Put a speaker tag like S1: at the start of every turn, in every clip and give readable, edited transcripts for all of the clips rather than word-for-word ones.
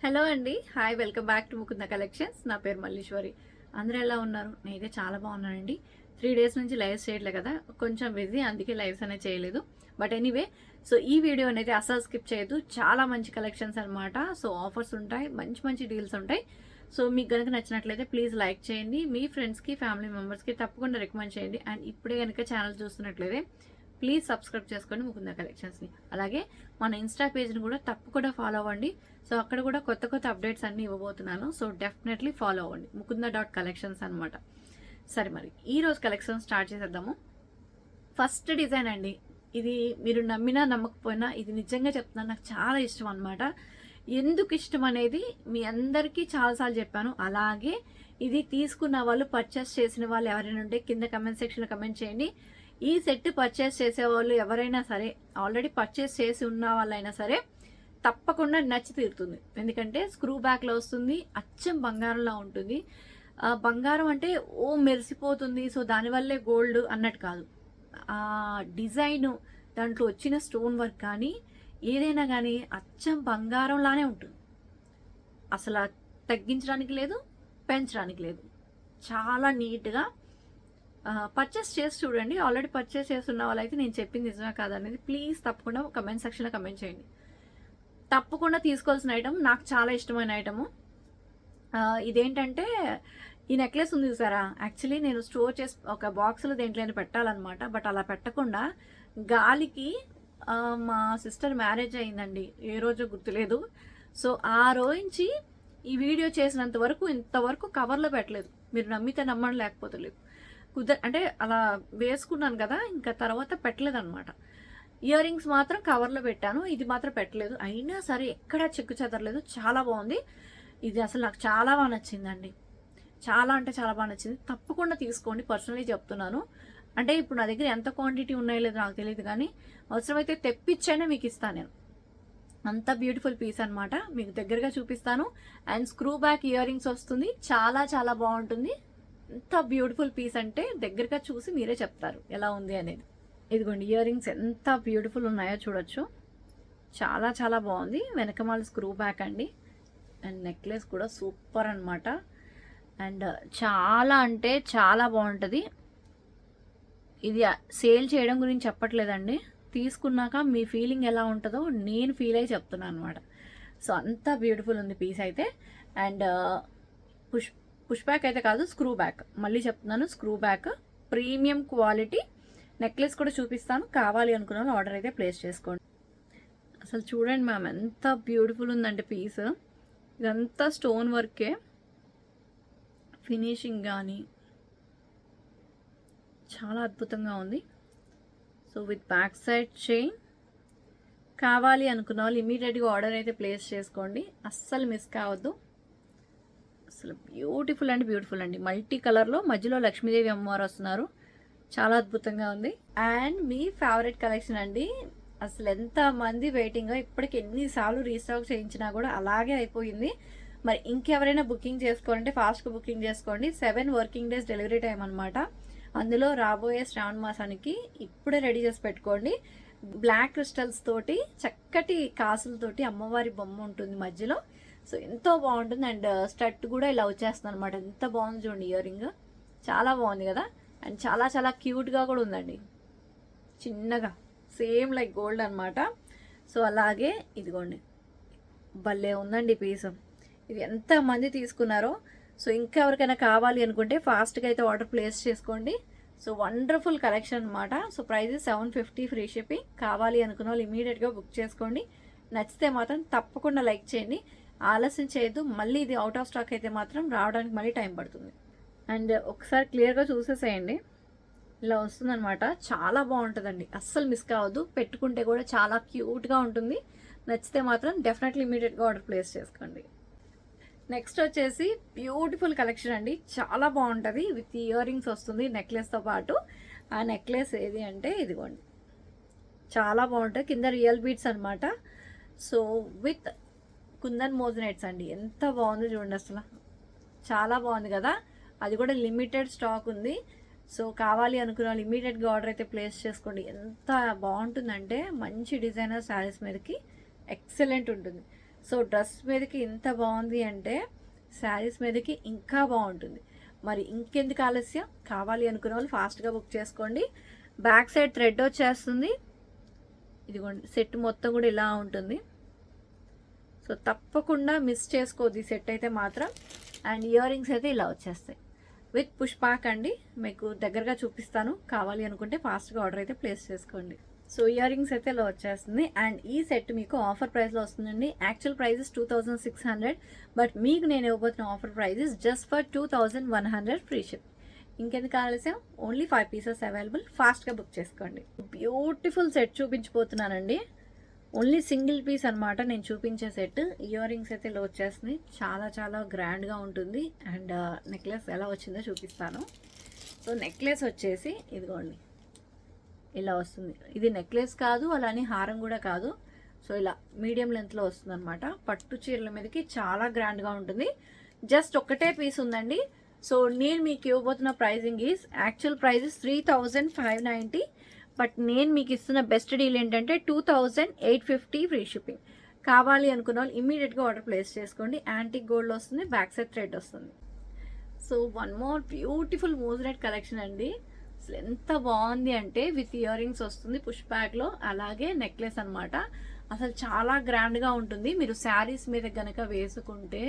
S1: Hello అండి. Hi, welcome back to Mukunda collections. నా పేరు మల్లీశ్వరి. అందరూ ఎలా ఉన్నారు? నేనైతే చాలా బాగున్నానండి. 3 డేస్ నుంచి లైవ్స్ చేయట్లే కదా, కొంచెం బిజీ, అందుకే లైవ్స్ అనేది చేయలేదు. బట్ ఎనీవే, సో ఈ వీడియో అనేది అస్సలు స్కిప్ చేయొద్దు. చాలా మంచి కలెక్షన్స్ అనమాట. సో ఆఫర్స్ ఉంటాయి, మంచి మంచి డీల్స్ ఉంటాయి. సో మీకు కనుక నచ్చినట్లయితే ప్లీజ్ లైక్ చేయండి. మీ ఫ్రెండ్స్కి, ఫ్యామిలీ మెంబర్స్కి తప్పకుండా రికమెండ్ చేయండి. అండ్ ఇప్పుడే కనుక ఛానల్ చూస్తున్నట్లయితే ప్లీజ్ సబ్స్క్రైబ్ చేసుకోండి ముకుంద కలెక్షన్స్ని. అలాగే మన ఇన్స్టా పేజ్ని కూడా తప్పకుండా ఫాలో అవ్వండి. సో అక్కడ కూడా కొత్త కొత్త అప్డేట్స్ అన్నీ ఇవ్వబోతున్నాను. సో డెఫినెట్లీ ఫాలో అవ్వండి. ముకుంద.collections అనమాట. సరే, మరి ఈరోజు కలెక్షన్ స్టార్ట్ చేసేద్దాము. ఫస్ట్ డిజైన్ అండి. ఇది మీరు నమ్మినా నమ్మకపోయినా ఇది నిజంగా చెప్తున్నాను, నాకు చాలా ఇష్టం అనమాట. ఎందుకు ఇష్టం అనేది మీ అందరికీ చాలాసార్లు చెప్పాను. అలాగే ఇది తీసుకున్న వాళ్ళు, పర్చేస్ చేసిన వాళ్ళు ఎవరైనా ఉంటే కింద కమెంట్ సెక్షన్లో కమెంట్ చేయండి. ఈ సెట్ పర్చేస్ చేసేవాళ్ళు ఎవరైనా సరే, ఆల్రెడీ పర్చేస్ చేసి ఉన్న వాళ్ళైనా సరే తప్పకుండా నచ్చి తీరుతుంది. ఎందుకంటే స్క్రూ బ్యాక్లో వస్తుంది, అచ్చం బంగారంలా ఉంటుంది. బంగారం అంటే ఓ మెరిసిపోతుంది, సో దానివల్లే గోల్డ్ అన్నట్టు కాదు. ఆ డిజైను, దాంట్లో వచ్చిన స్టోన్ వర్క్ కానీ ఏదైనా కానీ అచ్చం బంగారంలానే ఉంటుంది. అసలు తగ్గించడానికి లేదు, పెంచడానికి లేదు. చాలా నీట్గా పర్చేస్ చేసి చూడండి. ఆల్రెడీ పర్చేస్ చేస్తున్న వాళ్ళైతే నేను చెప్పింది నిజమే కాదనేది ప్లీజ్ తప్పకుండా కమెంట్ సెక్షన్లో కమెంట్ చేయండి. తప్పకుండా తీసుకోవాల్సిన ఐటమ్, నాకు చాలా ఇష్టమైన ఐటము. ఇదేంటంటే ఈ నెక్లెస్ ఉంది చూసారా, యాక్చువల్లీ నేను స్టోర్ చేసి ఒక బాక్స్లో దేంట్లోనే పెట్టాలన్నమాట. బట్ అలా పెట్టకుండా గాలికి మా సిస్టర్ మ్యారేజ్ అయిందండి, ఏ రోజో గుర్తులేదు. సో ఆ రోజు ఈ వీడియో చేసినంత వరకు ఇంతవరకు కవర్లో పెట్టలేదు. మీరు నమ్మితే నమ్మండి, లేకపోతే లేదు. అంటే అలా వేసుకున్నాను కదా, ఇంకా తర్వాత పెట్టలేదు అనమాట. ఇయర్ రింగ్స్ మాత్రం కవర్లో పెట్టాను, ఇది మాత్రం పెట్టలేదు. అయినా సరే ఎక్కడా చెక్కు చెదరలేదు, చాలా బాగుంది. ఇది అసలు నాకు చాలా బాగా నచ్చిందండి. చాలా అంటే చాలా బాగా నచ్చింది. తప్పకుండా తీసుకోండి, పర్సనలీ చెప్తున్నాను. అంటే ఇప్పుడు నా దగ్గర ఎంత క్వాంటిటీ ఉన్నాయో లేదో నాకు తెలియదు, కానీ అవసరమైతే తెప్పించైనా మీకు ఇస్తాను నేను. అంత బ్యూటిఫుల్ పీస్ అనమాట, మీకు దగ్గరగా చూపిస్తాను. And screw back ear rings వస్తుంది, చాలా చాలా బాగుంటుంది. ఎంత బ్యూటిఫుల్ పీస్ అంటే దగ్గరగా చూసి మీరే చెప్తారు ఎలా ఉంది అనేది. ఇదిగోండి, ఇయర్ రింగ్స్ ఎంత బ్యూటిఫుల్ ఉన్నాయో చూడొచ్చు. చాలా చాలా బాగుంది. వెనకమాల స్క్రూ బ్యాక్ అండి. అండ్ నెక్లెస్ కూడా సూపర్ అనమాట. అండ్ చాలా అంటే చాలా బాగుంటుంది. ఇది సేల్ చేయడం గురించి చెప్పట్లేదండి, తీసుకున్నాక మీ ఫీలింగ్ ఎలా ఉంటుందో నేను ఫీల్ అయ్యి చెప్తున్నాను అనమాట. సో అంత బ్యూటిఫుల్ ఉంది పీస్ అయితే. అండ్ పుష్ బ్యాక్ అయితే కాదు, స్క్రూ బ్యాక్. మళ్ళీ చెప్తున్నాను, screw back, premium quality. Necklace కూడా చూపిస్తాను, కావాలి అనుకున్న వాళ్ళు ఆర్డర్ అయితే ప్లేస్ చేసుకోండి. అసలు చూడండి మ్యామ్, ఎంత బ్యూటిఫుల్ ఉందంటే పీస్. ఇదంతా స్టోన్ వర్కే, ఫినిషింగ్ కానీ చాలా అద్భుతంగా ఉంది. So with back side chain. కావాలి అనుకున్న వాళ్ళు ఇమీడియట్గా ఆర్డర్ అయితే ప్లేస్ చేసుకోండి, అస్సలు మిస్ కావద్దు. అసలు బ్యూటిఫుల్ అండ్ బ్యూటిఫుల్ అండి. మల్టీ కలర్లో మధ్యలో లక్ష్మీదేవి అమ్మవారు వస్తున్నారు, చాలా అద్భుతంగా ఉంది. అండ్ మీ ఫేవరెట్ కలెక్షన్ అండి. అసలు ఎంత మంది వెయిటింగ్, ఇప్పటికి ఎన్నిసార్లు రీస్టాక్ చేయించినా కూడా అలాగే అయిపోయింది. మరి ఇంకెవరైనా బుకింగ్ చేసుకోవాలంటే ఫాస్ట్గా బుకింగ్ చేసుకోండి. 7 వర్కింగ్ డేస్ డెలివరీ టైం అనమాట. అందులో రాబోయే శ్రావణ మాసానికి ఇప్పుడే రెడీ చేసి పెట్టుకోండి. బ్లాక్ క్రిస్టల్స్ తోటి, చక్కటి కాసులతోటి అమ్మవారి బొమ్మ ఉంటుంది మధ్యలో. సో ఎంతో బాగుంటుంది. అండ్ స్టడ్ కూడా ఇలా వచ్చేస్తుంది అనమాట. ఎంత బాగుంది చూడండి, ఇయర్ రింగ్ చాలా బాగుంది కదా. అండ్ చాలా చాలా క్యూట్గా కూడా ఉందండి, చిన్నగా సేమ్ లైక్ గోల్డ్ అనమాట. సో అలాగే ఇదిగోండి, భలే ఉందండి పీస్. ఇది ఎంతమంది తీసుకున్నారో. సో ఇంకా ఎవరికైనా కావాలి అనుకుంటే ఫాస్ట్గా అయితే ఆర్డర్ ప్లేస్ చేసుకోండి. సో వండర్ఫుల్ కలెక్షన్ అనమాట. So price 750 free shipping. కావాలి అనుకున్న వాళ్ళు ఇమీడియట్గా బుక్ చేసుకోండి. నచ్చితే మాత్రం తప్పకుండా లైక్ చేయండి, ఆలస్యం చేయొద్దు. మళ్ళీ ఇది అవుట్ ఆఫ్ స్టాక్ అయితే మాత్రం రావడానికి మళ్ళీ టైం పడుతుంది. అండ్ ఒకసారి క్లియర్గా చూసేసేయండి, ఇలా వస్తుందన్నమాట. చాలా బాగుంటుందండి, అస్సలు మిస్ కావద్దు. పెట్టుకుంటే కూడా చాలా క్యూట్గా ఉంటుంది. నచ్చితే మాత్రం డెఫినెట్లీ ఇమీడియట్గా ఆర్డర్ ప్లేస్ చేసుకోండి. నెక్స్ట్ వచ్చేసి బ్యూటిఫుల్ కలెక్షన్ అండి, చాలా బాగుంటుంది. విత్ ఇయర్ రింగ్స్ వస్తుంది నెక్లెస్తో పాటు. ఆ నెక్లెస్ ఏది అంటే ఇదిగోండి, చాలా బాగుంటుంది. కింద రియల్ బీడ్స్ అనమాట. సో విత్ కుందన్ మోజనైట్స్ అండి, ఎంత బాగుంది చూడండి, అసలు చాలా బాగుంది కదా. అది కూడా లిమిటెడ్ స్టాక్ ఉంది. సో కావాలి అనుకున్న వాళ్ళు ఇమీడియట్గా ఆర్డర్ అయితే ప్లేస్ చేసుకోండి. ఎంత బాగుంటుందంటే మంచి డిజైనర్ శారీస్ మీదకి ఎక్సలెంట్ ఉంటుంది. సో డ్రెస్ మీదకి ఇంత బాగుంది అంటే శారీస్ మీదకి ఇంకా బాగుంటుంది. మరి ఇంకెందుకు ఆలస్యం, కావాలి అనుకునే వాళ్ళు ఫాస్ట్గా బుక్ చేసుకోండి. బ్యాక్ సైడ్ థ్రెడ్ వచ్చేస్తుంది. ఇదిగోండి సెట్ మొత్తం కూడా ఇలా ఉంటుంది. సో తప్పకుండా మిస్ చేసుకోవద్దు ఈ సెట్ అయితే మాత్రం. అండ్ ఇయర్ రింగ్స్ అయితే ఇలా వచ్చేస్తాయి విత్ పుష్ బ్యాక్ అండి. మీకు దగ్గరగా చూపిస్తాను, కావాలి అనుకుంటే ఫాస్ట్గా ఆర్డర్ అయితే ప్లేస్ చేసుకోండి. సో ఇయర్ రింగ్స్ అయితే ఇలా వచ్చేస్తుంది. అండ్ ఈ సెట్ మీకు ఆఫర్ ప్రైస్లో వస్తుందండి. యాక్చువల్ ప్రైజెస్ 2600, బట్ మీకు నేను ఇవ్వబోతున్న offer prices just for 2100 free ship. ఇంకెందుకు ఆలస్యం, ఓన్లీ 5 పీసెస్ అవైలబుల్, ఫాస్ట్గా బుక్ చేసుకోండి. బ్యూటిఫుల్ సెట్ చూపించబోతున్నానండి. ఓన్లీ సింగిల్ పీస్ అనమాట నేను చూపించే సెట్. ఇయర్ రింగ్స్ అయితే ఇలా వచ్చేస్తుంది, చాలా చాలా గ్రాండ్గా ఉంటుంది. అండ్ నెక్లెస్ ఎలా వచ్చిందో చూపిస్తాను. సో నెక్లెస్ వచ్చేసి ఇదిగోండి ఇలా వస్తుంది. ఇది నెక్లెస్ కాదు, అలానే హారం కూడా కాదు. సో ఇలా మీడియం లెంత్లో వస్తుంది అనమాట. పట్టు చీరల మీదకి చాలా గ్రాండ్గా ఉంటుంది. జస్ట్ ఒక్కటే పీస్ ఉందండి. సో నేను మీకు ఇవ్వబోతున్న pricing is actual prices 3590, but నేను మీకు ఇస్తున్న బెస్ట్ డీల్ ఏంటంటే 2850 ఫ్రీ షిప్పింగ్. కావాలి అనుకున్న వాళ్ళు ఇమీడియట్గా ఆర్డర్ ప్లేస్ చేసుకోండి. యాంటిక్ గోల్డ్ వస్తుంది, బ్యాక్ సైడ్ థ్రెడ్ వస్తుంది. సో వన్ మోర్ బ్యూటిఫుల్ మోజరైట్ కలెక్షన్ అండి. అసలు ఎంత బాగుంది అంటే విత్ ఇయర్ రింగ్స్ వస్తుంది పుష్ బ్యాక్లో, అలాగే నెక్లెస్ అనమాట. అసలు చాలా గ్రాండ్గా ఉంటుంది. మీరు శారీస్ మీద కనుక వేసుకుంటే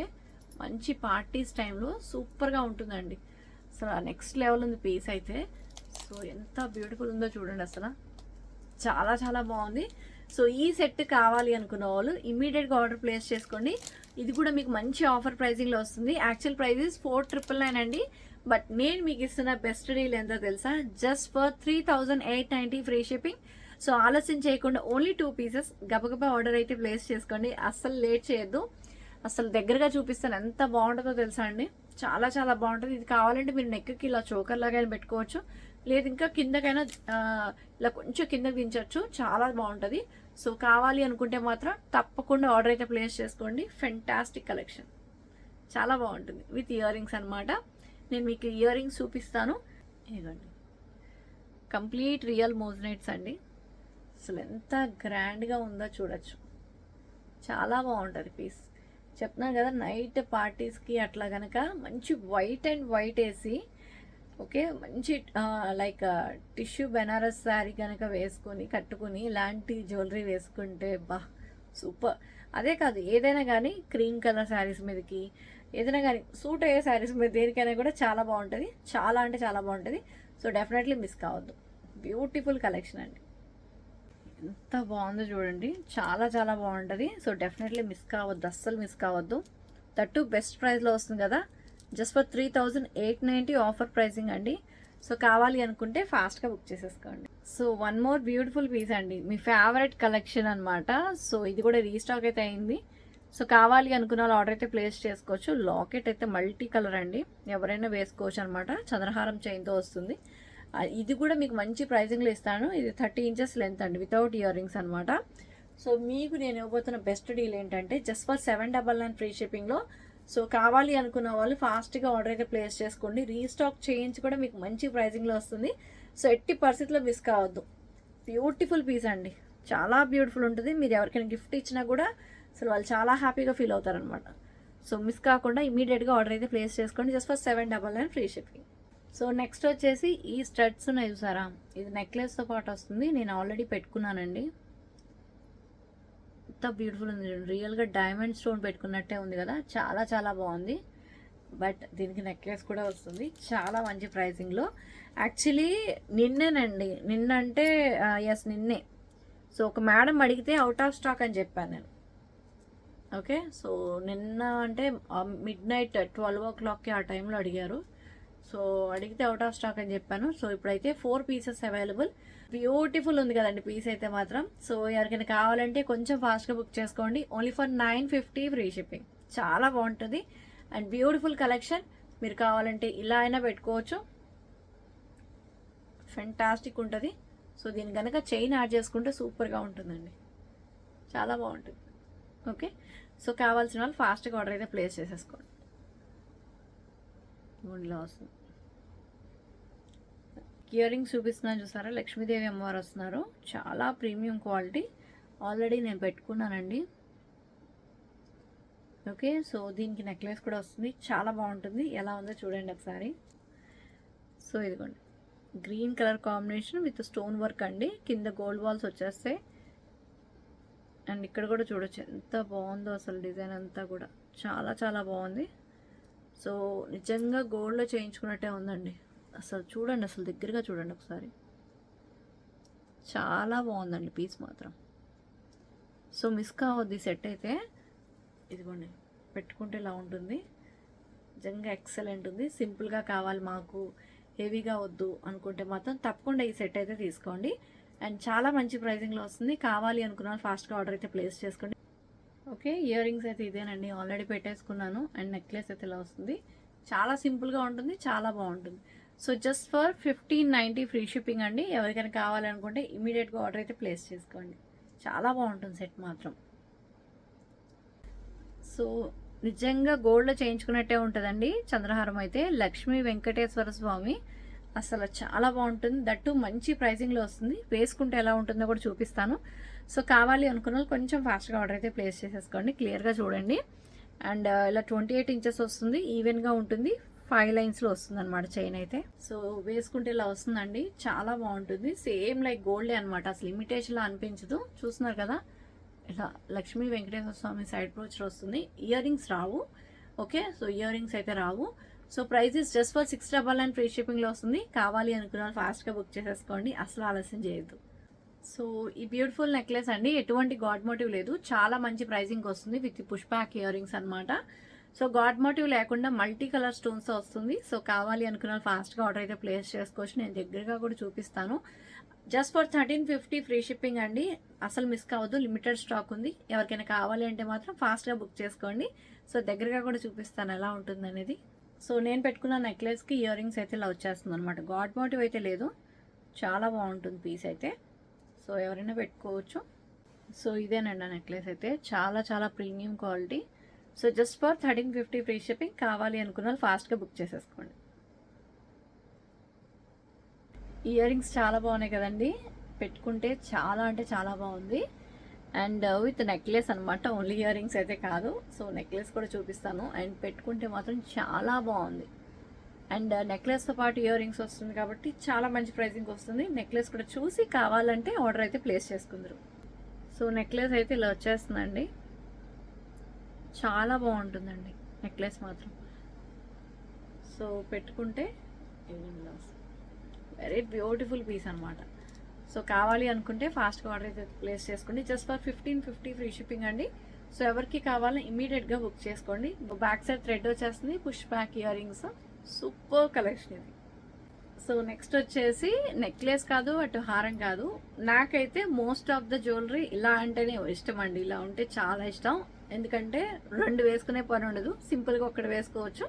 S1: మంచి పార్టీస్ టైంలో సూపర్గా ఉంటుందండి. అసలు నెక్స్ట్ లెవెల్ ఉంది పీస్ అయితే. సో ఎంత బ్యూటిఫుల్ ఉందో చూడండి, అసలు చాలా చాలా బాగుంది. సో ఈ సెట్ కావాలి అనుకున్న వాళ్ళు ఇమీడియట్గా ఆర్డర్ ప్లేస్ చేసుకోండి. ఇది కూడా మీకు మంచి ఆఫర్ ప్రైజింగ్లో వస్తుంది. యాక్చువల్ ప్రైజెస్ 4999 అండి, బట్ నేను మీకు ఇస్తున్న బెస్ట్ డీల్ ఎంతో తెలుసా, just for 3890 free shipping. So ఆలస్యం చేయకుండా ఓన్లీ 2 పీసెస్ గబగబా ఆర్డర్ అయితే ప్లేస్ చేసుకోండి. అస్సలు లేట్ చేయొద్దు. అసలు దగ్గరగా చూపిస్తాను ఎంత బాగుంటుందో తెలుసా అండి, చాలా చాలా బాగుంటుంది. ఇది కావాలంటే మీరు నెక్కి ఇలా చోకర్ లాగా పెట్టుకోవచ్చు, లేదు ఇంకా కిందకైనా ఇలా కొంచెం కిందకి దించవచ్చు, చాలా బాగుంటుంది. సో కావాలి అనుకుంటే మాత్రం తప్పకుండా ఆర్డర్ అయితే ప్లేస్ చేసుకోండి. ఫెంటాస్టిక్ కలెక్షన్, చాలా బాగుంటుంది విత్ ఇయర్ రింగ్స్ అనమాట. నేను మీకు ఇయర్ రింగ్స్ చూపిస్తాను. ఇదిగోండి కంప్లీట్ రియల్ మోజనైట్స్ అండి. అసలు ఎంత గ్రాండ్గా ఉందో చూడొచ్చు, చాలా బాగుంటుంది పీస్. చెప్తున్నాను కదా, నైట్ పార్టీస్కి అట్లా కనుక మంచి వైట్ అండ్ వైట్ వేసి, ఓకే, మంచి లైక్ టిష్యూ బెనారస్ శారీ కనుక వేసుకొని కట్టుకుని ఇలాంటి జ్యువెలరీ వేసుకుంటే బా సూపర్. అదే కాదు, ఏదైనా కానీ క్రీమ్ కలర్ శారీస్ మీదకి, ఏదైనా కానీ సూట్ అయ్యే శారీస్ మీద దేనికైనా కూడా చాలా బాగుంటుంది. చాలా అంటే చాలా బాగుంటుంది. సో డెఫినెట్లీ మిస్ కావద్దు. బ్యూటిఫుల్ కలెక్షన్ అండి, ఎంత బాగుందో చూడండి, చాలా చాలా బాగుంటుంది. సో డెఫినెట్లీ మిస్ కావద్దు, అస్సలు మిస్ కావద్దు. దట్టు బెస్ట్ ప్రైస్లో వస్తుంది కదా, జస్ట్ ఫర్ 3890 ఆఫర్ ప్రైసింగ్ అండి. సో కావాలి అనుకుంటే ఫాస్ట్గా బుక్ చేసేసుకోండి. So one more beautiful piece అండి, మీ ఫేవరెట్ కలెక్షన్ అనమాట. సో ఇది కూడా రీస్టాక్ అయితే అయింది. సో కావాలి అనుకున్న వాళ్ళు ఆర్డర్ అయితే ప్లేస్ చేసుకోవచ్చు. లాకెట్ అయితే మల్టీ కలర్ అండి, ఎవరైనా వేసుకోవచ్చు అనమాట. చంద్రహారం చైన్తో వస్తుంది. ఇది కూడా మీకు మంచి ప్రైజింగ్లో ఇస్తాను. ఇది 30 ఇంచెస్ లెంత్ అండి, వితౌట్ ఇయర్ రింగ్స్ అనమాట. సో మీకు నేను ఇవ్వబోతున్న బెస్ట్ డీల్ ఏంటంటే జస్ట్ ఫర్ 799 ఫ్రీ షిప్పింగ్లో. సో కావాలి అనుకున్న వాళ్ళు ఫాస్ట్గా ఆర్డర్ అయితే ప్లేస్ చేసుకోండి. రీస్టాక్ చేయించి కూడా మీకు మంచి ప్రైజింగ్లో వస్తుంది. సో ఎట్టి పరిస్థితుల్లో మిస్ కావద్దు. బ్యూటిఫుల్ పీస్ అండి, చాలా బ్యూటిఫుల్ ఉంటుంది. మీరు ఎవరికైనా గిఫ్ట్ ఇచ్చినా కూడా అసలు వాళ్ళు చాలా హ్యాపీగా ఫీల్ అవుతారనమాట. సో మిస్ కాకుండా ఇమీడియట్గా ఆర్డర్ అయితే ప్లేస్ చేసుకోండి. Just for 799 free shipping. So next వచ్చేసి ఈ స్టడ్స్ ఉన్నాయి చూసారా, ఇది నెక్లెస్తో పాటు వస్తుంది. నేను ఆల్రెడీ పెట్టుకున్నానండి. ఎంత బ్యూటిఫుల్ ఉంది, రియల్గా డైమండ్ స్టోన్ పెట్టుకున్నట్టే ఉంది కదా, చాలా చాలా బాగుంది. బట్ దీనికి నెక్లెస్ కూడా వస్తుంది, చాలా మంచి ప్రైజింగ్లో. యాక్చువల్లీ నిన్నేనండి, నిన్నంటే ఎస్ నిన్నే. సో ఒక మేడం అడిగితే అవుట్ ఆఫ్ స్టాక్ అని చెప్పాను నేను. ఓకే, సో నిన్న అంటే మిడ్-నైట్ 12 o'clockకి ఆ టైంలో అడిగారు. సో అడిగితే అవుట్ ఆఫ్ స్టాక్ అని చెప్పాను. సో ఇప్పుడైతే 4 పీసెస్ అవైలబుల్. బ్యూటిఫుల్ ఉంది కదండి పీస్ అయితే మాత్రం. సో ఎవరికైనా కావాలంటే కొంచెం ఫాస్ట్గా బుక్ చేసుకోండి. ఓన్లీ ఫర్ 950 ఫ్రీ షిప్పింగ్, చాలా బాగుంటుంది. అండ్ బ్యూటిఫుల్ కలెక్షన్, మీరు కావాలంటే ఇలా అయినా పెట్టుకోవచ్చు, ఫెంటాస్టిక్ ఉంటుంది. సో దీని కనుక చైన్ యాడ్ చేసుకుంటే సూపర్గా ఉంటుందండి, చాలా బాగుంటుంది. ఓకే, సో కావాల్సిన వాళ్ళు ఫాస్ట్గా ఆర్డర్ అయితే ప్లేస్ చేసేసుకోండి. ఇలా వస్తుంది. ఇయర్ రింగ్స్ చూపిస్తున్నాను చూసారా, లక్ష్మీదేవి అమ్మవారు వస్తున్నారు, చాలా ప్రీమియం క్వాలిటీ. ఆల్రెడీ నేను పెట్టుకున్నానండి. ఓకే, సో దీనికి నెక్లెస్ కూడా వస్తుంది, చాలా బాగుంటుంది. ఎలా ఉందో చూడండి ఒకసారి. సో ఇదిగోండి, green colour combination with stone work అండి. కింద గోల్డ్ బాల్స్ వచ్చేస్తాయి. అండ్ ఇక్కడ కూడా చూడొచ్చు ఎంత బాగుందో అసలు. డిజైన్ అంతా కూడా చాలా చాలా బాగుంది. సో నిజంగా గోల్డ్లో చేయించుకున్నట్టే ఉందండి. అసలు చూడండి, అసలు దగ్గరగా చూడండి ఒకసారి. చాలా బాగుందండి పీస్ మాత్రం. సో మిస్ కావద్దు ఈ సెట్ అయితే. ఇదిగోండి, పెట్టుకుంటే ఇలా ఉంటుంది. నిజంగా ఎక్సలెంట్ ఉంది. సింపుల్గా కావాలి మాకు, హెవీగా వద్దు అనుకుంటే మాత్రం తప్పకుండా ఈ సెట్ అయితే తీసుకోండి. అండ్ చాలా మంచి ప్రైజింగ్లో వస్తుంది. కావాలి అనుకున్నాను ఫాస్ట్గా ఆర్డర్ అయితే ప్లేస్ చేసుకోండి. ఓకే, ఇయర్ రింగ్స్ అయితే ఇదేనండి, ఆల్రెడీ పెట్టేసుకున్నాను. అండ్ నెక్లెస్ అయితే ఇలా వస్తుంది. చాలా సింపుల్గా ఉంటుంది, చాలా బాగుంటుంది. So just for 1590 free shipping అండి. ఎవరికైనా కావాలనుకుంటే ఇమీడియట్గా ఆర్డర్ అయితే ప్లేస్ చేసుకోండి. చాలా బాగుంటుంది సెట్ మాత్రం. సో నిజంగా గోల్డ్లో చేయించుకున్నట్టే ఉంటుందండి చంద్రహారం అయితే. లక్ష్మీ వెంకటేశ్వర స్వామి అసలు చాలా బాగుంటుంది. దట్టు మంచి ప్రైజింగ్లో వస్తుంది. వేసుకుంటే ఎలా ఉంటుందో కూడా చూపిస్తాను. సో కావాలి అనుకున్న వాళ్ళు కొంచెం ఫాస్ట్గా ఆర్డర్ అయితే ప్లేస్ చేసేసుకోండి. క్లియర్గా చూడండి. అండ్ ఇలా 28 ఇంచెస్ వస్తుంది. ఈవెన్గా ఉంటుంది. 5 లైన్స్లో వస్తుంది అనమాట చైన్ అయితే. సో వేసుకుంటే ఇలా వస్తుందండి, చాలా బాగుంటుంది. సేమ్ లైక్ గోల్డే అనమాట, అసలు ఇమిటేషన్లా అనిపించదు. చూస్తున్నారు కదా, ఇలా లక్ష్మీ వెంకటేశ్వర స్వామి సైడ్ బ్రోచర్ వస్తుంది. ఇయర్ రింగ్స్ రావు. ఓకే, సో ఇయర్ రింగ్స్ అయితే రావు. So price is just for 699 free షిప్పింగ్లో వస్తుంది. కావాలి అనుకున్న వాళ్ళు ఫాస్ట్గా బుక్ చేసేసుకోండి, అసలు ఆలస్యం చేయొద్దు. సో ఈ బ్యూటిఫుల్ నెక్లెస్ అండి, ఎటువంటి గాడ్ మోటివ్ లేదు, చాలా మంచి ప్రైజింగ్ వస్తుంది with push back ear rings అనమాట. సో గాడ్ మోటివ్ లేకుండా మల్టీ కలర్ స్టోన్స్ వస్తుంది. సో కావాలి అనుకున్న వాళ్ళు ఫాస్ట్గా ఆర్డర్ అయితే ప్లేస్ చేసుకోవచ్చు. నేను దగ్గరగా కూడా చూపిస్తాను. జస్ట్ ఫర్ 1350 ఫ్రీ షిప్పింగ్ అండి. అసలు మిస్ కావద్దు, లిమిటెడ్ స్టాక్ ఉంది. ఎవరికైనా కావాలి అంటే మాత్రం ఫాస్ట్గా బుక్ చేసుకోండి. సో దగ్గరగా కూడా చూపిస్తాను ఎలా ఉంటుంది అనేది. సో నేను పెట్టుకున్న నెక్లెస్కి ఇయర్ రింగ్స్ అయితే ఇలా వచ్చేస్తుంది అనమాట. గాడ్ మోటివ్ అయితే లేదు, చాలా బాగుంటుంది పీస్ అయితే. సో ఎవరైనా పెట్టుకోవచ్చు. సో ఇదేనండి ఆ నెక్లెస్ అయితే, చాలా చాలా premium quality. So just for 1350 free shipping. కావాలి అనుకున్న వాళ్ళు ఫాస్ట్గా బుక్ చేసేసుకోండి. ఇయర్ రింగ్స్ చాలా బాగున్నాయి కదండి, పెట్టుకుంటే చాలా అంటే చాలా బాగుంది. అండ్ విత్ నెక్లెస్ అనమాట, ఓన్లీ ఇయర్ రింగ్స్ అయితే కాదు. సో నెక్లెస్ కూడా చూపిస్తాను. అండ్ పెట్టుకుంటే మాత్రం చాలా బాగుంది. అండ్ నెక్లెస్తో పాటు ఇయర్ రింగ్స్ వస్తుంది కాబట్టి చాలా మంచి ప్రైజింగ్ వస్తుంది. నెక్లెస్ కూడా చూసి కావాలంటే ఆర్డర్ అయితే ప్లేస్ చేసుకుందరు. సో నెక్లెస్ అయితే ఇలా వచ్చేస్తుందండి, చాలా బాగుంటుందండి నెక్లెస్ మాత్రం. సో పెట్టుకుంటే వెరీ బ్యూటిఫుల్ పీస్ అనమాట. సో కావాలి అనుకుంటే ఫాస్ట్గా ఆర్డర్ అయితే ప్లేస్ చేసుకోండి. జస్ట్ ఫర్ 1550 ఫ్రీ షిప్పింగ్ అండి. సో ఎవరికి కావాలో ఇమీడియట్గా బుక్ చేసుకోండి. బ్యాక్ సైడ్ థ్రెడ్ వచ్చేస్తుంది, push back ear rings, super collection ఇది. సో నెక్స్ట్ వచ్చేసి నెక్లెస్ కాదు, అటు హారం కాదు, నాకైతే మోస్ట్ ఆఫ్ ద జ్యువెలరీ ఇలా అంటేనే ఇష్టం అండి. ఇలా ఉంటే చాలా ఇష్టం, ఎందుకంటే 2 వేసుకునే పని ఉండదు, సింపుల్గా ఒకటి వేసుకోవచ్చు.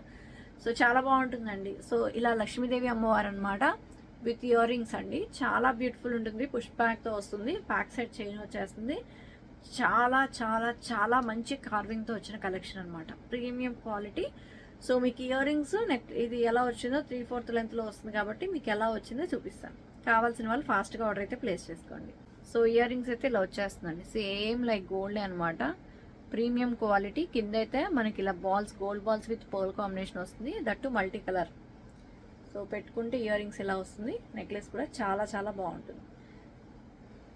S1: సో చాలా బాగుంటుందండి. సో ఇలా లక్ష్మీదేవి అమ్మవారు అనమాట, విత్ ఇయర్ రింగ్స్ అండి, చాలా బ్యూటిఫుల్ ఉంటుంది. పుష్ బ్యాక్తో వస్తుంది, బ్యాక్ సైడ్ చైన్ వచ్చేస్తుంది. చాలా చాలా చాలా మంచి కార్వింగ్తో వచ్చిన కలెక్షన్ అనమాట, ప్రీమియం క్వాలిటీ. సో మీకు ఇయర్ రింగ్స్ ఇది ఎలా వచ్చిందో 3/4 లెంత్లో వస్తుంది కాబట్టి మీకు ఎలా వచ్చిందో చూపిస్తాను. కావాల్సిన వాళ్ళు ఫాస్ట్గా ఆర్డర్ అయితే ప్లేస్ చేసుకోండి. సో ఇయర్ రింగ్స్ అయితే ఇలా వచ్చేస్తుందండి, సేమ్ లైక్ గోల్డే అనమాట, ప్రీమియం క్వాలిటీ. కింద అయితే మనకి ఇలా balls, gold balls with pearl combination వస్తుంది, దట్టు మల్టీ కలర్. సో పెట్టుకుంటే ఇయర్ రింగ్స్ ఇలా వస్తుంది. నెక్లెస్ కూడా చాలా చాలా బాగుంటుంది.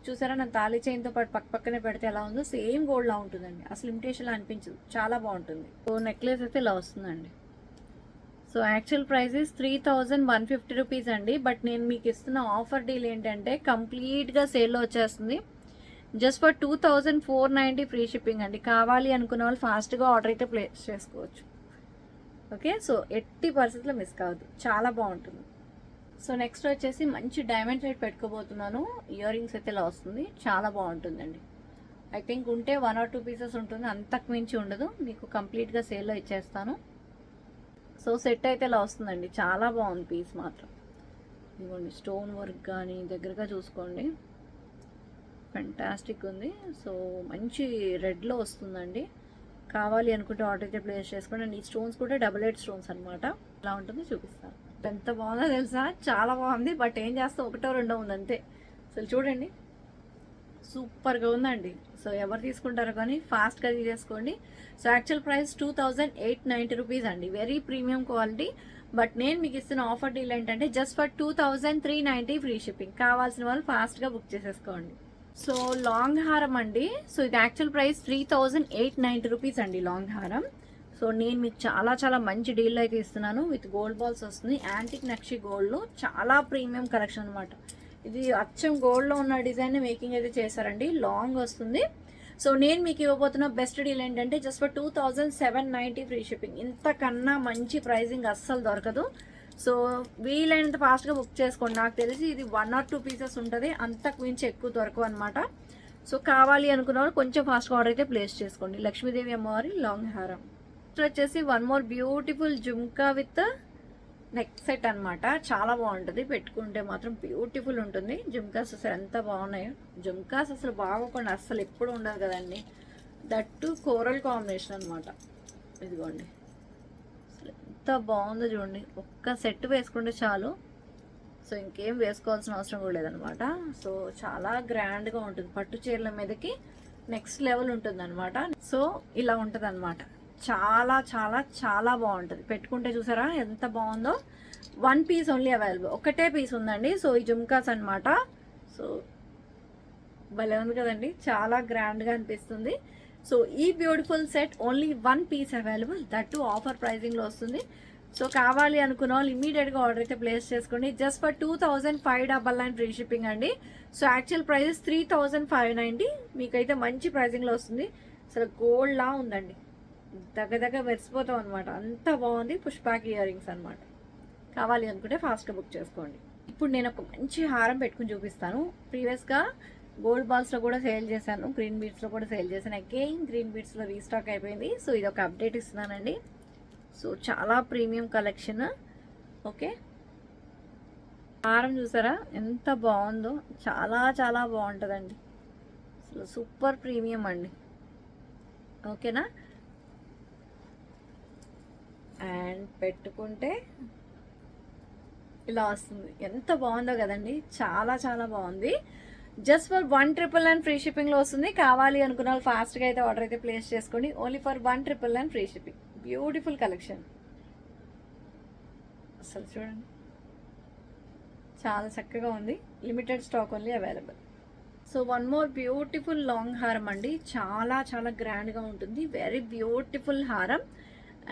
S1: చూసారా, నా తాళీ చైన్తో పాటు పక్కనే పెడితే ఎలా ఉందో, సేమ్ గోల్డ్లా ఉంటుందండి, అసలు ఇమిటేషన్లా అనిపించదు, చాలా బాగుంటుంది. సో నెక్లెస్ అయితే ఇలా వస్తుందండి. So actual price is 3150 rupees అండి. బట్ నేను మీకు ఇస్తున్న ఆఫర్ డీల్ ఏంటంటే కంప్లీట్గా సేల్లో వచ్చేస్తుంది. జస్ట్ ఫర్ 2490 ఫ్రీ షిప్పింగ్ అండి. కావాలి అనుకున్న వాళ్ళు ఫాస్ట్గా ఆర్డర్ అయితే ప్లేస్ చేసుకోవచ్చు. ఓకే, సో ఎట్టి పరిస్థితుల్లో మిస్ కావద్దు, చాలా బాగుంటుంది. సో నెక్స్ట్ వచ్చేసి మంచి డైమండ్ రేట్ పెట్టుకోబోతున్నాను. ఇయర్ రింగ్స్ అయితే ఇలా వస్తుంది, చాలా బాగుంటుందండి. ఐ థింక్ ఉంటే 1 or 2 పీసెస్ ఉంటుంది, అంతకు మించి ఉండదు. మీకు కంప్లీట్గా సేల్లో ఇచ్చేస్తాను. సో సెట్ అయితే ఇలా వస్తుందండి, చాలా బాగుంది పీస్ మాత్రం. ఇదిగోండి, స్టోన్ వర్క్ కానీ దగ్గరగా చూసుకోండి, ఫెంటాస్టిక్ ఉంది. సో మంచి రెడ్లో వస్తుందండి. కావాలి అనుకుంటే ఆర్డర్ అయితే ప్లేస్ చేసుకోండి. అండ్ ఈ స్టోన్స్ కూడా డబుల్ ఎయిట్ స్టోన్స్ అనమాట. ఎలా ఉంటుందో చూపిస్తాను. ఎంత బాగుందో తెలుసా, చాలా బాగుంది. బట్ ఏం చేస్తాం, 1 or 2 ఉంది అంతే. అసలు చూడండి, సూపర్గా ఉందండి. సో ఎవరు తీసుకుంటారో కానీ ఫాస్ట్గా తీసేసుకోండి. సో యాక్చువల్ ప్రైస్ 2890 రూపీస్ అండి, వెరీ ప్రీమియం క్వాలిటీ. బట్ నేను మీకు ఇస్తున్న ఆఫర్ డీల్ ఏంటంటే జస్ట్ ఫర్ 2390 ఫ్రీ షిప్పింగ్. కావాల్సిన వాళ్ళు ఫాస్ట్గా బుక్ చేసేసుకోండి. సో లాంగ్ హారం అండి. సో ఇది యాక్చువల్ ప్రైస్ 3890 రూపీస్ అండి లాంగ్ హారం. సో నేను మీకు చాలా చాలా మంచి డీల్ అయితే ఇస్తున్నాను. విత్ గోల్డ్ బాల్స్ వస్తుంది, యాంటిక్ నక్షి గోల్డ్లో చాలా ప్రీమియం కలెక్షన్ అనమాట. ఇది అచ్చం గోల్డ్లో ఉన్న డిజైన్ మేకింగ్ అయితే చేశారండి, లాంగ్ వస్తుంది. సో నేను మీకు ఇవ్వబోతున్న బెస్ట్ డీల్ ఏంటంటే జస్ట్ ఫర్ 2790 ఫ్రీ షిప్పింగ్. ఇంతకన్నా మంచి ప్రైజింగ్ అస్సలు దొరకదు. సో వీలైనంత ఫాస్ట్గా బుక్ చేసుకోండి. నాకు తెలిసి ఇది 1 or 2 పీసెస్ ఉంటుంది, అంతకు మించి ఎక్కువ దొరకవు అనమాట. సో కావాలి అనుకున్న వాళ్ళు కొంచెం ఫాస్ట్గా ఆర్డర్ అయితే ప్లేస్ చేసుకోండి. లక్ష్మీదేవి అమ్మవారి లాంగ్ హారం వచ్చేసి one more beautiful jhumka with neck set అనమాట. చాలా బాగుంటుంది, పెట్టుకుంటే మాత్రం బ్యూటిఫుల్ ఉంటుంది. జుమ్కాస్ అసలు ఎంత బాగున్నాయో. జుమ్కాస్ అసలు బాగోకుండా అస్సలు ఎప్పుడు ఉండదు కదండి, దట్టు కోరల్ కాంబినేషన్ అనమాట. ఇదిగోండి అసలు ఎంత బాగుందో చూడండి. ఒక్క సెట్ వేసుకుంటే చాలు, సో ఇంకేం వేసుకోవాల్సిన అవసరం కూడా లేదనమాట. సో చాలా గ్రాండ్గా ఉంటుంది, పట్టు చీరల మీదకి నెక్స్ట్ లెవెల్ ఉంటుంది అనమాట. సో ఇలా ఉంటుంది అనమాట, చాలా చాలా చాలా బాగుంటుంది. పెట్టుకుంటే చూసారా ఎంత బాగుందో. 1 పీస్ ఓన్లీ అవైలబుల్, ఒకటే పీస్ ఉందండి. సో ఈ జుమ్కాస్ అనమాట. సో భలే ఉంది కదండి, చాలా గ్రాండ్గా అనిపిస్తుంది. సో ఈ beautiful set only 1 piece available, that offer ప్రైజింగ్లో వస్తుంది. సో కావాలి అనుకున్న వాళ్ళు ఇమీడియట్గా ఆర్డర్ అయితే ప్లేస్ చేసుకోండి. జస్ట్ ఫర్ 2599 ఫ్రీ షిప్పింగ్ అండి. సో యాక్చువల్ ప్రైజెస్ 3590, మీకైతే మంచి ప్రైజింగ్లో వస్తుంది. అసలు గోల్డ్ లా ఉందండి, దగ్గర మెరిసిపోతాం అనమాట, అంత బాగుంది. పుష్పాకి ఇయర్ రింగ్స్ అనమాట. కావాలి అనుకుంటే ఫాస్ట్గా బుక్ చేసుకోండి. ఇప్పుడు నేను ఒక మంచి హారం పెట్టుకుని చూపిస్తాను. ప్రీవియస్గా గోల్డ్ బాల్స్లో కూడా సేల్ చేశాను, గ్రీన్ బీడ్స్లో కూడా సేల్ చేశాను. అగైన్ గ్రీన్ బీడ్స్లో రీస్టాక్ అయిపోయింది. సో ఇది ఒక అప్డేట్ ఇస్తున్నానండి. సో చాలా ప్రీమియం కలెక్షన్. ఓకే, హారం చూసారా ఎంత బాగుందో, చాలా చాలా బాగుంటుందండి. అసలు సూపర్ ప్రీమియం అండి. ఓకేనా, అండ్ పెట్టుకుంటే ఇలా వస్తుంది, ఎంత బాగుందో కదండి, చాలా చాలా బాగుంది. జస్ట్ ఫర్ 1999 ఫ్రీ షిప్పింగ్లో వస్తుంది. కావాలి అనుకున్న వాళ్ళు ఫాస్ట్గా అయితే ఆర్డర్ అయితే ప్లేస్ చేసుకోండి. Only for 1999 free shipping. Beautiful collection అసలు చూడండి, చాలా చక్కగా ఉంది. Limited stock only available. So one more beautiful long హారం అండి, చాలా చాలా గ్రాండ్గా ఉంటుంది. వెరీ బ్యూటిఫుల్ హారం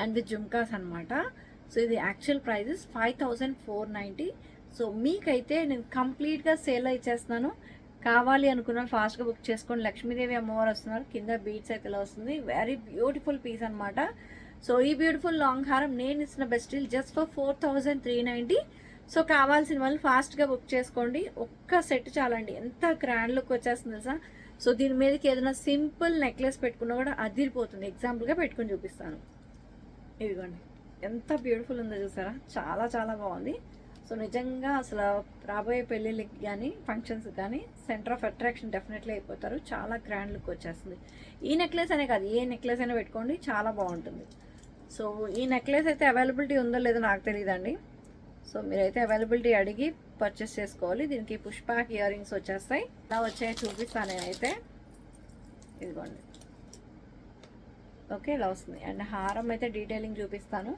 S1: అండ్ విత్ జుమ్కాస్ అనమాట. సో ఇది యాక్చువల్ ప్రైజెస్ 5490. సో మీకైతే నేను కంప్లీట్గా సేల్ ఇచ్చేస్తున్నాను. కావాలి అనుకున్న ఫాస్ట్గా బుక్ చేసుకోండి. లక్ష్మీదేవి అమ్మవారు వస్తున్నారు, కింద బీట్స్ అయితే ఇలా వస్తుంది. వెరీ బ్యూటిఫుల్ పీస్ అనమాట. సో ఈ బ్యూటిఫుల్ లాంగ్ హారం నేను ఇస్తున్న best deal just for 4390. So కావాల్సిన వాళ్ళు ఫాస్ట్గా బుక్ చేసుకోండి. ఒక్క సెట్ చాలండి, ఎంత గ్రాండ్ లుక్ వచ్చేస్తుంది తెలుసా. సో దీని మీదకి ఏదైనా సింపుల్ నెక్లెస్ పెట్టుకున్నా కూడా అదిరిపోతుంది. ఎగ్జాంపుల్గా పెట్టుకొని చూపిస్తాను. ఇదిగోండి ఎంత బ్యూటిఫుల్ ఉందో చూసారా, చాలా చాలా బాగుంది. సో నిజంగా అసలు రాబోయే పెళ్ళిళ్ళకి కానీ ఫంక్షన్స్కి కానీ సెంటర్ ఆఫ్ అట్రాక్షన్ డెఫినెట్లీ అయిపోతారు. చాలా గ్రాండ్ లుక్ వచ్చేస్తుంది. ఈ నెక్లెస్ అనే కాదు, ఏ నెక్లెస్ అయినా పెట్టుకోండి, చాలా బాగుంటుంది. సో ఈ నెక్లెస్ అయితే అవైలబిలిటీ ఉందో లేదో నాకు తెలియదండి. సో మీరైతే అవైలబిలిటీ అడిగి పర్చేస్ చేసుకోవాలి. దీనికి పుష్పాక్ ఇయర్ రింగ్స్ వచ్చేస్తాయి. ఎలా వచ్చాయో చూపిస్తాను నేనైతే. ఇదిగోండి, ఓకే ఇలా వస్తుంది. అండ్ హారం అయితే డీటెయిలింగ్ చూపిస్తాను.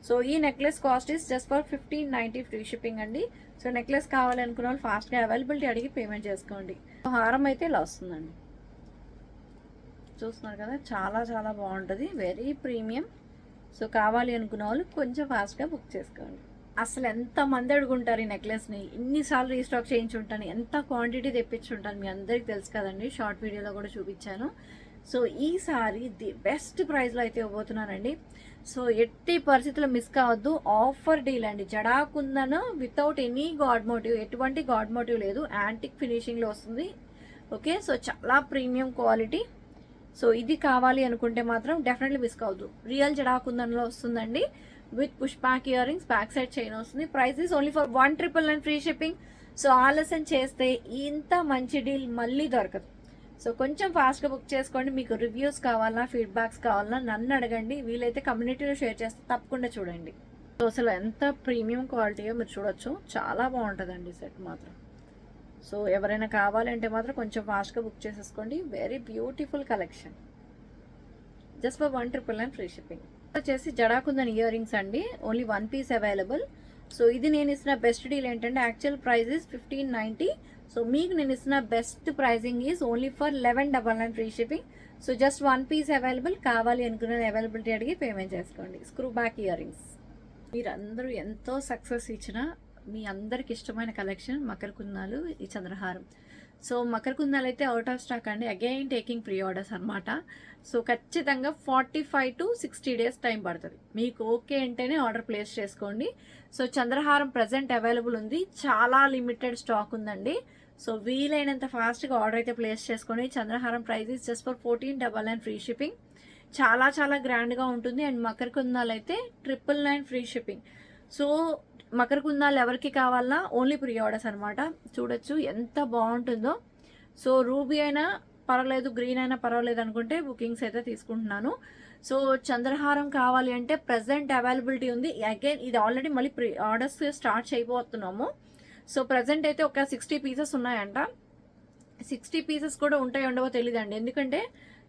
S1: సో ఈ necklace cost is just for 1590 free shipping అండి. సో నెక్లెస్ కావాలి అనుకున్న వాళ్ళు ఫాస్ట్గా అవైలబిలిటీ అడిగి పేమెంట్ చేసుకోండి. హారం అయితే ఇలా వస్తుందండి, చూస్తున్నారు కదా, చాలా చాలా బాగుంటుంది, వెరీ ప్రీమియం. సో కావాలి అనుకున్న వాళ్ళు కొంచెం ఫాస్ట్గా బుక్ చేసుకోండి. అసలు ఎంతమంది అడుగుంటారు ఈ నెక్లెస్ని, ఇన్నిసార్లు రీస్టాక్ చేయించుంటాను, ఎంత క్వాంటిటీ తెప్పించుంటాను మీ అందరికి తెలుసు కదండి, షార్ట్ వీడియోలో కూడా చూపించాను. సో ఈసారి ది బెస్ట్ ప్రైస్లో అయితే ఇవ్వబోతున్నానండి. సో ఎట్టి పరిస్థితుల్లో మిస్ కావద్దు. ఆఫర్ డీల్ అండి, జడాకుందన వితౌట్ ఎనీ గాడ్ మోటివ్, ఎటువంటి గాడ్ మోటివ్ లేదు, యాంటిక్ ఫినిషింగ్లో వస్తుంది. ఓకే, సో చాలా ప్రీమియం క్వాలిటీ. సో ఇది కావాలి అనుకుంటే మాత్రం డెఫినెట్లీ మిస్ కావద్దు. రియల్ జడాకుందన్లో వస్తుందండి, with push back earrings, back side chain వస్తుంది. Price is only for 1999 free shipping. So ఆలస్యం చేస్తే ఇంత మంచి డీల్ మళ్ళీ దొరకదు. సో కొంచెం ఫాస్ట్గా బుక్ చేసుకోండి. మీకు రివ్యూస్ కావాలన్నా, ఫీడ్బ్యాక్స్ కావాలన్నా నన్ను అడగండి, వీలైతే కమ్యూనిటీలో షేర్ చేస్తే తప్పకుండా చూడండి. సో అసలు ఎంత ప్రీమియం క్వాలిటీయో మీరు చూడొచ్చు, చాలా బాగుంటుందండి సెట్ మాత్రం. సో ఎవరైనా కావాలంటే మాత్రం కొంచెం ఫాస్ట్గా బుక్ చేసేసుకోండి. Very beautiful collection, just for 1,999 free shipping. వచ్చేసి జడాకుందన్ ఇయర్ రింగ్స్ అండి, ఓన్లీ 1 పీస్ అవైలబుల్. సో ఇది నేను ఇస్తున్న బెస్ట్ డీల్ ఏంటంటే యాక్చువల్ ప్రైస్ ఇస్ 1590. సో మీకు నేను ఇస్తున్న best pricing is only for 1199 free shipping. So just 1 piece available. కావాలి అనుకున్న అవైలబిలిటీ అడిగి పేమెంట్ చేసుకోండి. స్క్రూ బ్యాక్ ఇయర్ రింగ్స్, మీరందరూ ఎంతో సక్సెస్ ఇచ్చిన మీ అందరికి ఇష్టమైన కలెక్షన్ మకర కుందాలు, ఈ చంద్రహారం. సో మకర కుందాలు అయితే అవుట్ ఆఫ్ స్టాక్ అండి, అగైన్ టేకింగ్ ప్రీ ఆర్డర్స్ అనమాట. సో ఖచ్చితంగా 45 to 60 డేస్ టైం పడుతుంది. మీకు ఓకే అంటేనే ఆర్డర్ ప్లేస్ చేసుకోండి. సో చంద్రహారం ప్రజెంట్ అవైలబుల్ ఉంది, చాలా లిమిటెడ్ స్టాక్ ఉందండి. సో వీలైనంత ఫాస్ట్గా ఆర్డర్ అయితే ప్లేస్ చేసుకోండి. చంద్రహారం price is just for 1499 free shipping. చాలా చాలా గ్రాండ్గా ఉంటుంది. అండ్ మకర కుందాలు అయితే 999 ఫ్రీ షిప్పింగ్. సో మకర కుందాలు ఎవరికి కావాలన్నా ఓన్లీ ప్రీ ఆర్డర్స్ అనమాట. చూడొచ్చు ఎంత బాగుంటుందో. సో రూబీ అయినా పర్వాలేదు, గ్రీన్ అయినా పర్వాలేదు అనుకుంటే బుకింగ్స్ అయితే తీసుకుంటున్నాను. సో చంద్రహారం కావాలి అంటే ప్రజెంట్ అవైలబిలిటీ ఉంది. అగైన్ ఇది ఆల్రెడీ మళ్ళీ ప్రీ ఆర్డర్స్ స్టార్ట్ చేయబోతున్నాము. సో ప్రజెంట్ అయితే ఒక 60 పీసెస్ ఉన్నాయంట. 60 పీసెస్ కూడా ఉంటాయో ఉండవో తెలియదండి, ఎందుకంటే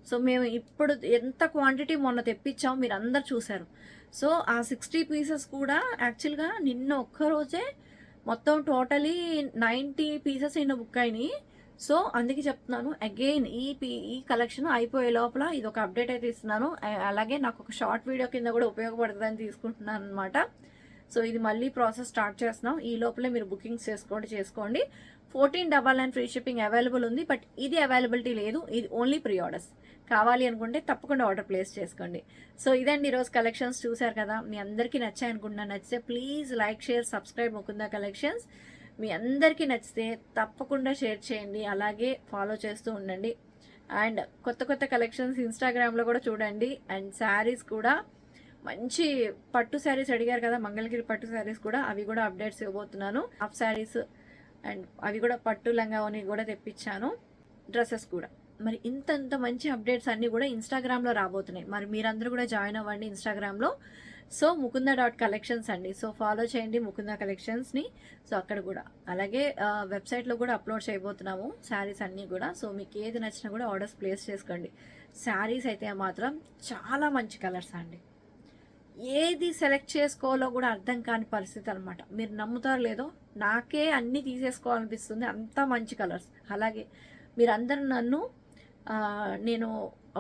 S1: సో మేము ఇప్పుడు ఎంత క్వాంటిటీ మొన్న తెప్పించాము మీరు అందరు చూసారు. సో ఆ 60 పీసెస్ కూడా యాక్చువల్గా నిన్న ఒక్కరోజే మొత్తం టోటలీ 90 పీసెస్ అయిన బుక్ అయినాయి. సో అందుకే చెప్తున్నాను, అగైన్ ఈ కలెక్షన్ అయిపోయే లోపల ఇది ఒక అప్డేట్ అయితే ఇస్తున్నాను. అలాగే నాకు ఒక షార్ట్ వీడియో కింద కూడా ఉపయోగపడుతుందని తీసుకుంటున్నాను అనమాట. సో ఇది మళ్ళీ ప్రాసెస్ స్టార్ట్ చేస్తున్నాం. ఈ లోపలే మీరు బుకింగ్స్ చేసుకోండి. 1499 ఫ్రీ షిప్పింగ్ అవైలబుల్ ఉంది, బట్ ఇది అవైలబిలిటీ లేదు. ఇది ఓన్లీ ప్రీ ఆర్డర్స్. కావాలి అనుకుంటే తప్పకుండా ఆర్డర్ ప్లేస్ చేసుకోండి. సో ఇదండి ఈరోజు కలెక్షన్స్. చూసారు కదా, మీ అందరికీ నచ్చాయి అనుకుంటున్నాను. నచ్చితే please like, share, subscribe Mukunda collections. మీ అందరికీ నచ్చితే తప్పకుండా షేర్ చేయండి, అలాగే ఫాలో చేస్తూ ఉండండి. అండ్ కొత్త కలెక్షన్స్ ఇన్స్టాగ్రామ్లో కూడా చూడండి. అండ్ శారీస్ కూడా మంచి పట్టు శారీస్ అడిగారు కదా, మంగళగిరి పట్టు శారీస్ కూడా, అవి కూడా అప్డేట్స్ ఇవ్వబోతున్నాను. హాఫ్ శారీస్ అండ్ అవి కూడా పట్టు లంగావని కూడా తెప్పించాను, డ్రెస్సెస్ కూడా. మరి ఇంత మంచి అప్డేట్స్ అన్నీ కూడా ఇన్స్టాగ్రామ్లో రాబోతున్నాయి. మరి మీరందరూ కూడా జాయిన్ అవ్వండి ఇన్స్టాగ్రామ్లో. సో mukunda.collections అండి. సో ఫాలో చేయండి ముకుంద కలెక్షన్స్ని. సో అక్కడ కూడా అలాగే వెబ్సైట్లో కూడా అప్లోడ్ చేయబోతున్నాము శారీస్ అన్నీ కూడా. సో మీకు ఏది నచ్చినా కూడా ఆర్డర్స్ ప్లేస్ చేసుకోండి. శారీస్ అయితే మాత్రం చాలా మంచి కలర్స్ అండి, ఏది సెలెక్ట్ చేసుకోవాలో కూడా అర్థం కాని పరిస్థితి అనమాట. మీరు నమ్ముతారో లేదో, నాకే అన్నీ తీసేసుకోవాలనిపిస్తుంది, అంత మంచి కలర్స్. అలాగే మీరందరూ నన్ను నేను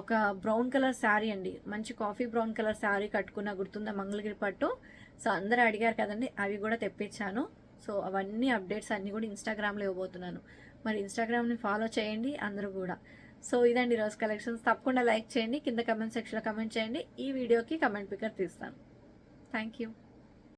S1: ఒక బ్రౌన్ కలర్ శారీ అండి, మంచి కాఫీ బ్రౌన్ కలర్ శారీ కట్టుకున్న గుర్తుందా, మంగళగిరి పట్టు. సో అందరూ అడిగారు కదండి, అవి కూడా తెప్పించాను. సో అవన్నీ అప్డేట్స్ అన్నీ కూడా ఇన్స్టాగ్రామ్లో ఇవ్వబోతున్నాను. మరి ఇన్స్టాగ్రామ్ని ఫాలో చేయండి అందరూ కూడా. సో ఇదండి ఈరోజు కలెక్షన్స్. తప్పకుండా లైక్ చేయండి, కింద కమెంట్ సెక్షన్లో కమెంట్ చేయండి. ఈ వీడియోకి కమెంట్ పికర్ తీస్తాను. Thank you.